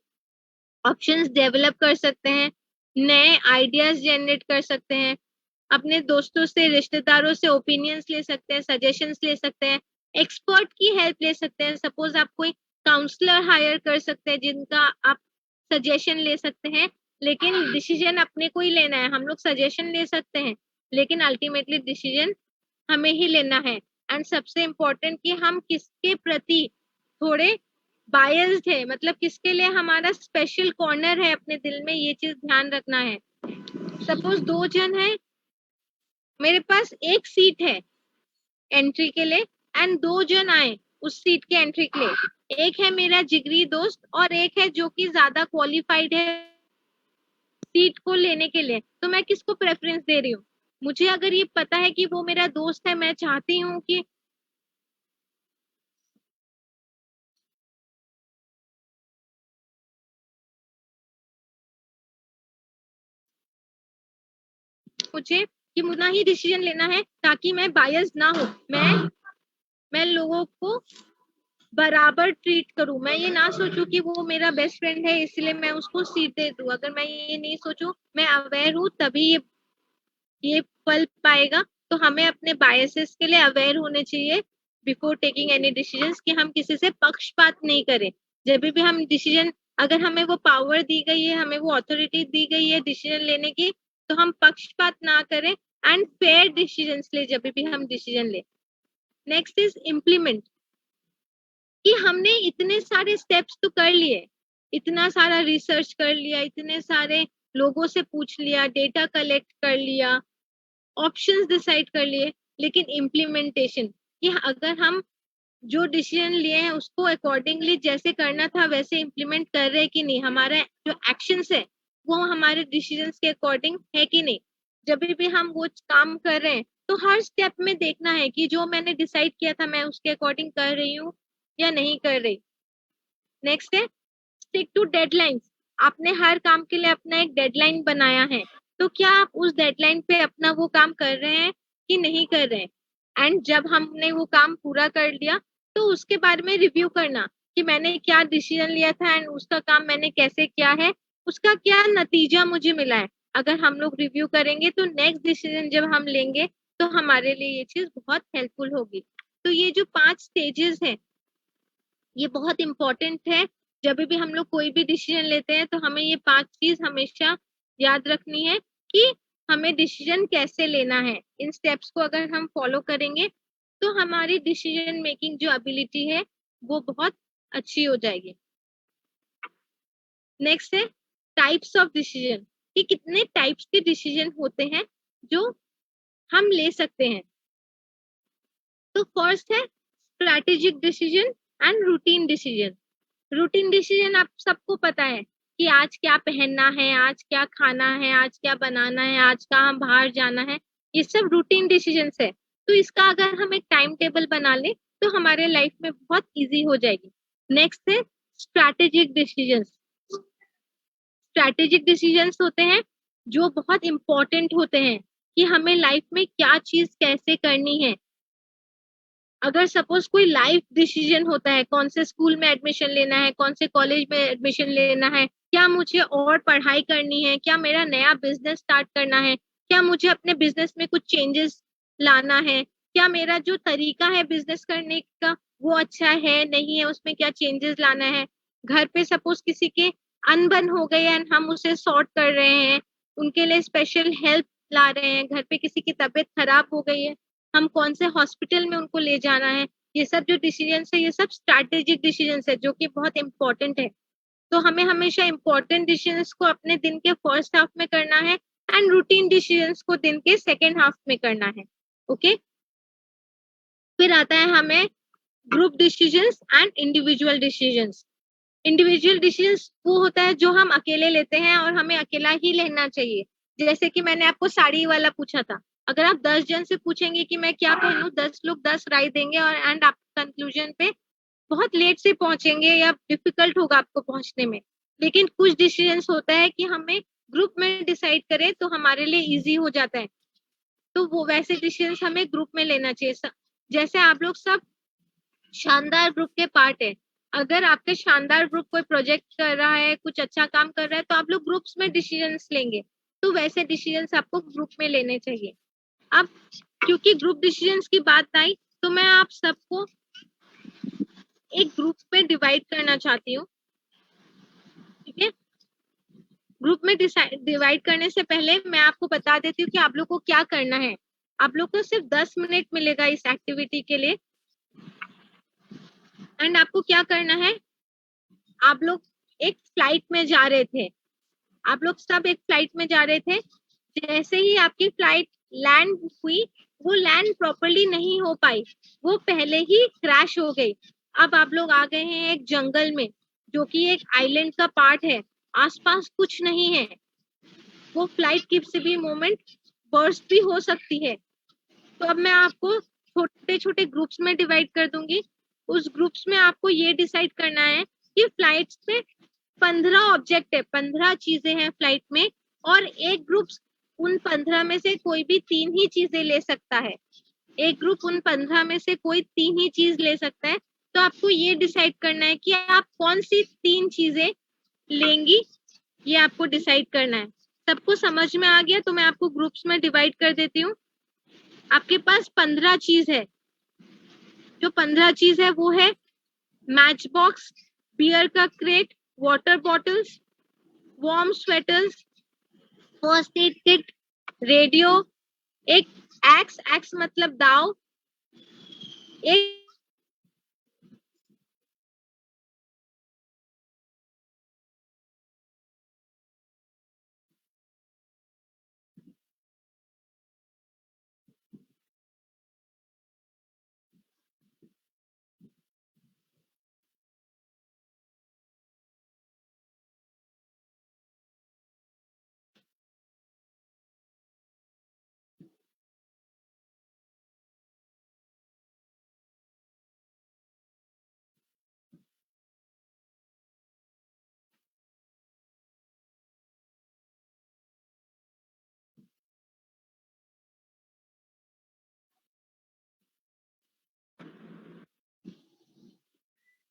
ऑप्शंस डेवलप कर सकते हैं, नए आइडियाज जनरेट कर सकते हैं, अपने दोस्तों से, रिश्तेदारों से ओपिनियंस ले सकते हैं, सजेशंस ले सकते हैं, एक्सपर्ट की हेल्प ले सकते हैं। सपोज आप कोई काउंसलर हायर कर सकते हैं जिनका आप सजेशन ले सकते हैं, लेकिन डिसीजन अपने को ही लेना है। हम लोग सजेशन ले सकते हैं लेकिन अल्टीमेटली डिसीजन हमें ही लेना है। एंड सबसे इम्पोर्टेंट कि हम किसके प्रति थोड़े बायस्ड है, मतलब किसके लिए हमारा स्पेशल कॉर्नर है अपने दिल में, ये चीज ध्यान रखना है। सपोज 2 जन है, मेरे पास एक सीट है एंट्री के लिए एंड 2 जन आए उस सीट के एंट्री के लिए, एक है मेरा जिगरी दोस्त और एक है जो कि ज्यादा क्वालिफाइड है सीट को लेने के लिए, तो मैं किसको प्रेफरेंस दे रही हूँ। मुझे अगर ये पता है कि वो मेरा दोस्त है, मैं चाहती हूँ कि मुझे कि मुझे ही डिसीजन लेना है ताकि मैं बायस ना हो, मैं लोगों को बराबर ट्रीट करूं। मैं ये ना सोचूं कि वो मेरा बेस्ट फ्रेंड है इसलिए मैं उसको सीट दे दूं। अगर मैं ये नहीं सोचूं, मैं अवेयर हूं तभी ये फल पाएगा। तो हमें अपने बायसेस के लिए अवेयर होने चाहिए बिफोर टेकिंग एनी डिसीजंस, कि हम किसी से पक्षपात नहीं करें। जब भी हम डिसीजन, अगर हमें वो पावर दी गई है, हमें वो अथॉरिटी दी गई है डिसीजन लेने की, तो हम पक्षपात ना करें एंड फेयर डिसीजंस ले जब भी हम डिसीजन ले। नेक्स्ट इज इम्प्लीमेंट, कि हमने इतने सारे स्टेप्स तो कर लिए, इतना सारा रिसर्च कर लिया, इतने सारे लोगों से पूछ लिया, डेटा कलेक्ट कर लिया, ऑप्शंस डिसाइड कर लिए, लेकिन इम्प्लीमेंटेशन, कि अगर हम जो डिसीजन लिए हैं उसको अकॉर्डिंगली जैसे करना था वैसे इम्प्लीमेंट कर रहे हैं कि नहीं, हमारा जो एक्शंस है वो हमारे डिसीजंस के अकॉर्डिंग है कि नहीं। जब भी हम वो काम कर रहे हैं तो हर स्टेप में देखना है कि जो मैंने डिसाइड किया था मैं उसके अकॉर्डिंग कर रही हूँ या नहीं कर रही। नेक्स्ट है स्टिक टू डेडलाइंस। आपने हर काम के लिए अपना एक डेडलाइन बनाया है, तो क्या आप उस डेडलाइन पे अपना वो काम कर रहे हैं कि नहीं कर रहे हैं। एंड जब हमने वो काम पूरा कर लिया तो उसके बारे में रिव्यू करना कि मैंने क्या डिसीजन लिया था एंड उसका काम मैंने कैसे किया है, उसका क्या नतीजा मुझे मिला है। अगर हम लोग रिव्यू करेंगे तो नेक्स्ट डिसीजन जब हम लेंगे तो हमारे लिए ये चीज बहुत हेल्पफुल होगी। तो ये जो 5 स्टेजेस है ये बहुत इंपॉर्टेंट है। जब भी हम लोग कोई भी डिसीजन लेते हैं तो हमें ये 5 चीज हमेशा याद रखनी है कि हमें डिसीजन कैसे लेना है। इन स्टेप्स को अगर हम फॉलो करेंगे तो हमारी डिसीजन मेकिंग जो एबिलिटी है वो बहुत अच्छी हो जाएगी। नेक्स्ट है टाइप्स ऑफ डिसीजन, कि कितने टाइप्स के डिसीजन होते हैं जो हम ले सकते हैं। तो फर्स्ट है strategic decision and routine decision. Routine decision आप सबको पता है कि आज क्या पहनना है, आज क्या खाना है, आज क्या बनाना है, आज कहाँ बाहर जाना है, ये सब रूटीन डिसीजंस है। तो इसका अगर हम एक टाइम टेबल बना ले तो हमारे लाइफ में बहुत इजी हो जाएगी। नेक्स्ट है स्ट्रैटेजिक डिसीजंस। स्ट्रैटेजिक डिसीजंस होते हैं जो बहुत इंपॉर्टेंट होते हैं कि हमें लाइफ में क्या चीज कैसे करनी है। अगर सपोज कोई लाइफ डिसीजन होता है, कौन से स्कूल में एडमिशन लेना है, कौन से कॉलेज में एडमिशन लेना है, क्या मुझे और पढ़ाई करनी है, क्या मेरा नया बिजनेस स्टार्ट करना है, क्या मुझे अपने बिजनेस में कुछ चेंजेस लाना है, क्या मेरा जो तरीका है बिजनेस करने का वो अच्छा है नहीं है, उसमें क्या चेंजेस लाना है। घर पे सपोज किसी के अनबन हो गए एंड हम उसे सॉर्ट कर रहे हैं, उनके लिए स्पेशल हेल्प ला रहे हैं। घर पे किसी की तबीयत खराब हो गई है, हम कौन से हॉस्पिटल में उनको ले जाना है। ये सब जो डिसीजंस है ये सब स्ट्रैटेजिक डिसीजंस है जो कि बहुत इंपॉर्टेंट है। तो हमें हमेशा इंपॉर्टेंट डिसीजंस को अपने दिन के फर्स्ट हाफ में करना है एंड रूटीन डिसीजंस को दिन के सेकेंड हाफ में करना है। ओके, फिर आता है हमें group decisions and individual decisions. Individual decisions वो होता है जो हम अकेले लेते हैं और हमें अकेला ही लेना चाहिए। जैसे कि मैंने आपको साड़ी वाला पूछा था, अगर आप 10 जन से पूछेंगे कि मैं क्या पहनूं, 10 लोग 10 राय देंगे और एंड आप कंक्लूजन पे बहुत लेट से पहुंचेंगे या डिफिकल्ट होगा आपको पहुंचने में। लेकिन कुछ डिसीजंस होता है कि हमें ग्रुप में डिसाइड करें तो हमारे लिए इजी हो जाता है। तो वो वैसे डिसीजंस हमें ग्रुप में लेना चाहिए। जैसे आप लोग सब शानदार ग्रुप के पार्ट है, अगर आपके शानदार ग्रुप कोई प्रोजेक्ट कर रहा है, कुछ अच्छा काम कर रहा है, तो आप लोग ग्रुप्स में डिसीजंस लेंगे। तो वैसे डिसीजंस आपको ग्रुप में लेने चाहिए। अब क्योंकि ग्रुप डिसीजंस की बात आई तो मैं आप सबको एक ग्रुप में डिवाइड करना चाहती हूँ। ठीक है, ग्रुप में डिवाइड करने से पहले मैं आपको बता देती हूँ कि आप लोग को क्या करना है। आप लोग को सिर्फ 10 मिनट मिलेगा इस एक्टिविटी के लिए। एंड आपको क्या करना है, आप लोग एक फ्लाइट में जा रहे थे, आप लोग सब एक फ्लाइट में जा रहे थे। जैसे ही आपकी फ्लाइट लैंड हुई, वो लैंड प्रॉपर्ली नहीं हो पाई, वो पहले ही क्रैश हो गई। अब आप लोग आ गए हैं एक जंगल में जो कि एक आइलैंड का पार्ट है, आसपास कुछ नहीं है, वो फ्लाइट किसी भी मोमेंट बर्स्ट भी हो सकती है। तो अब मैं आपको छोटे छोटे ग्रुप्स में डिवाइड कर दूंगी। उस ग्रुप्स में आपको ये डिसाइड करना है कि फ्लाइट्स में 15 ऑब्जेक्ट है, 15 चीजें हैं फ्लाइट में, और एक ग्रुप उन 15 में से कोई भी 3 ही चीजें ले सकता है। एक ग्रुप उन 15 में से कोई 3 ही चीज ले सकता है। तो आपको ये डिसाइड करना है कि आप कौन सी 3 चीजें लेंगी, ये आपको डिसाइड करना है। सबको समझ में आ गया? तो मैं आपको ग्रुप्स में डिवाइड कर देती हूँ। आपके पास 15 चीज है। जो 15 चीज है वो है मैच बॉक्स, बियर का crate, water bottles, warm sweaters, first aid kit, radio, एक एक्स मतलब दाव, एक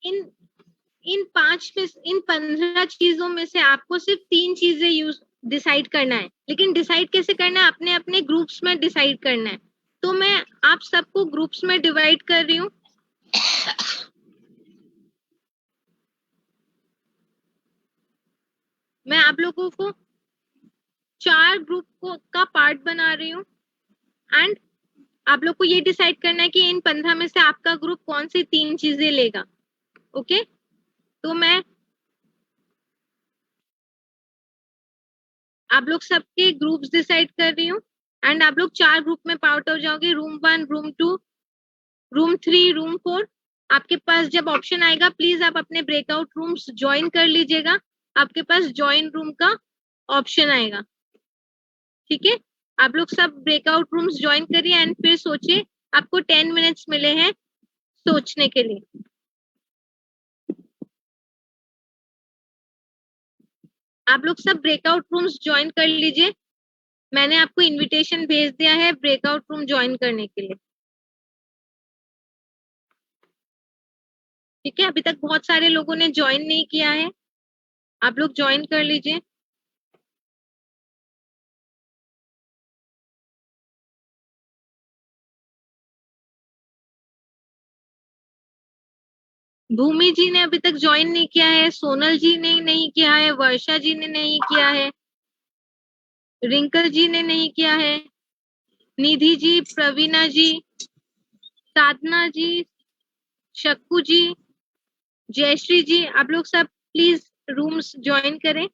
इन इन 15 चीजों में से आपको सिर्फ 3 चीजें यूज डिसाइड करना है। लेकिन डिसाइड कैसे करना है? अपने अपने ग्रुप्स में डिसाइड करना है। तो मैं आप सबको ग्रुप्स में डिवाइड कर रही हूँ। मैं आप लोगों को 4 ग्रुप को का पार्ट बना रही हूँ एंड आप लोग को ये डिसाइड करना है कि इन 15 में से आपका ग्रुप कौन सी 3 चीजें लेगा। ओके, तो मैं आप लोग सबके ग्रुप्स डिसाइड कर रही हूँ एंड आप लोग 4 ग्रुप में पार्ट हो जाओगे। Room 1, room 2, room 3, room 4। आपके पास जब ऑप्शन आएगा प्लीज आप अपने ब्रेकआउट रूम्स ज्वाइन कर लीजिएगा। आपके पास ज्वाइन रूम का ऑप्शन आएगा। ठीक है, आप लोग सब ब्रेकआउट रूम्स ज्वाइन करिए एंड फिर सोचिए। आपको 10 मिनट्स मिले हैं सोचने के लिए। आप लोग सब ब्रेकआउट रूम्स ज्वाइन कर लीजिए। मैंने आपको इनविटेशन भेज दिया है ब्रेकआउट रूम ज्वाइन करने के लिए। ठीक है, अभी तक बहुत सारे लोगों ने ज्वाइन नहीं किया है, आप लोग ज्वाइन कर लीजिए। भूमि जी ने अभी तक ज्वाइन नहीं किया है, सोनल जी ने नहीं किया है, वर्षा जी ने नहीं किया है, रिंकल जी ने नहीं किया है, निधि जी, प्रवीणा जी, साधना जी, शक्कू जी, जयश्री जी, आप लोग सब प्लीज रूम्स ज्वाइन करें।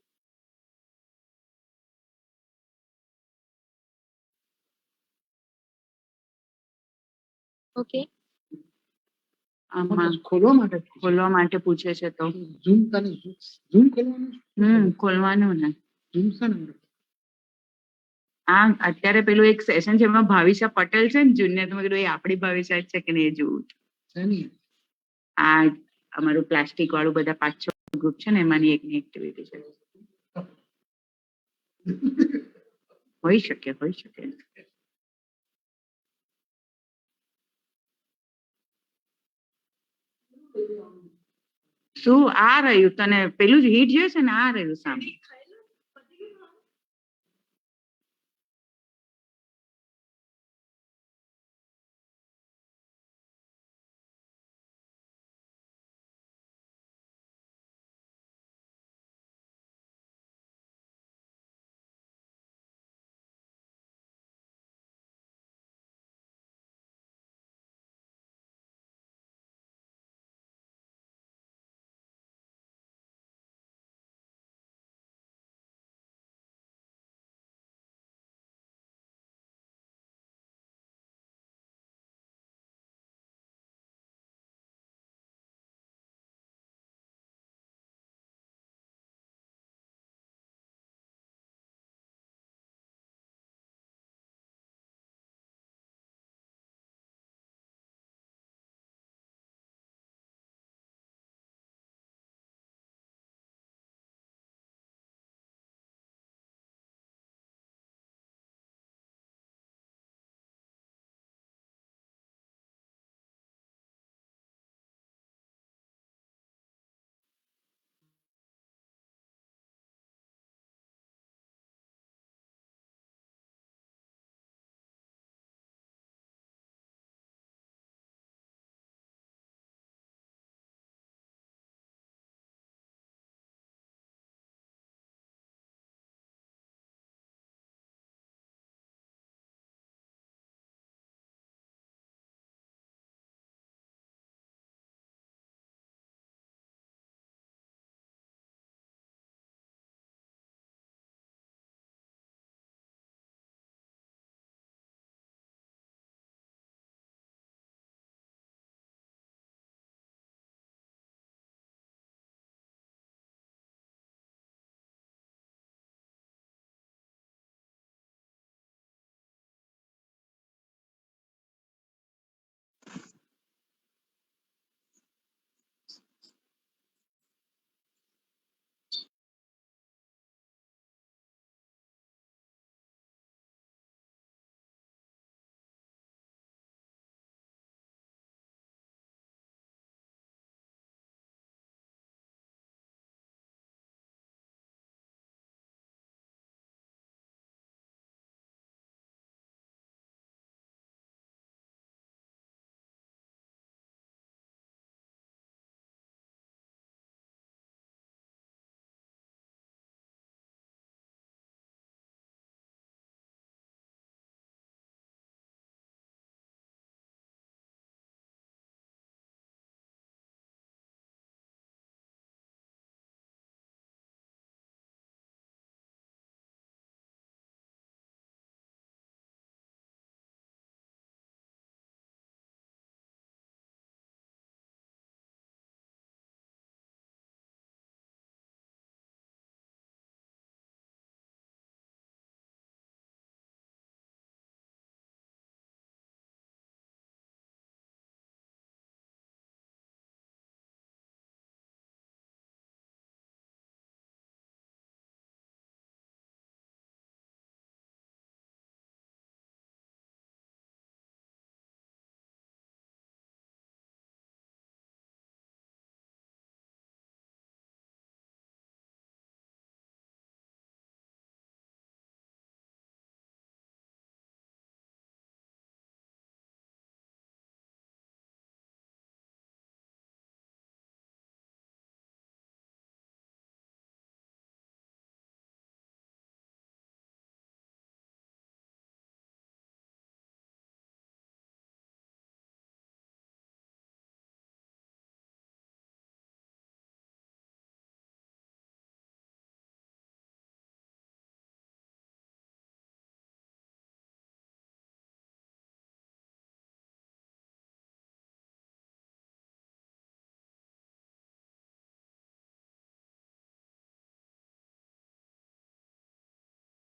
ओके, ખોલવા માટે પૂછે છે તો ખોલવાનું ને અત્યારે પેલું એક સેશન છે એમાં ભાવિશા પટેલ છે ને જુનિયર, તો મેં કીધું એ આપણી ભાવિશા જ છે કે નહીં એ જોવું છે. આ અમારું પ્લાસ્ટિક વાળું બધા 5-6 ગ્રુપ છે ને એમાંની એકની એક્ટિવિટી છે. હોઈ શકે. શું આ રહ્યું તને પેલું જ હિટ જોયું છે ને? આ રહ્યું સામે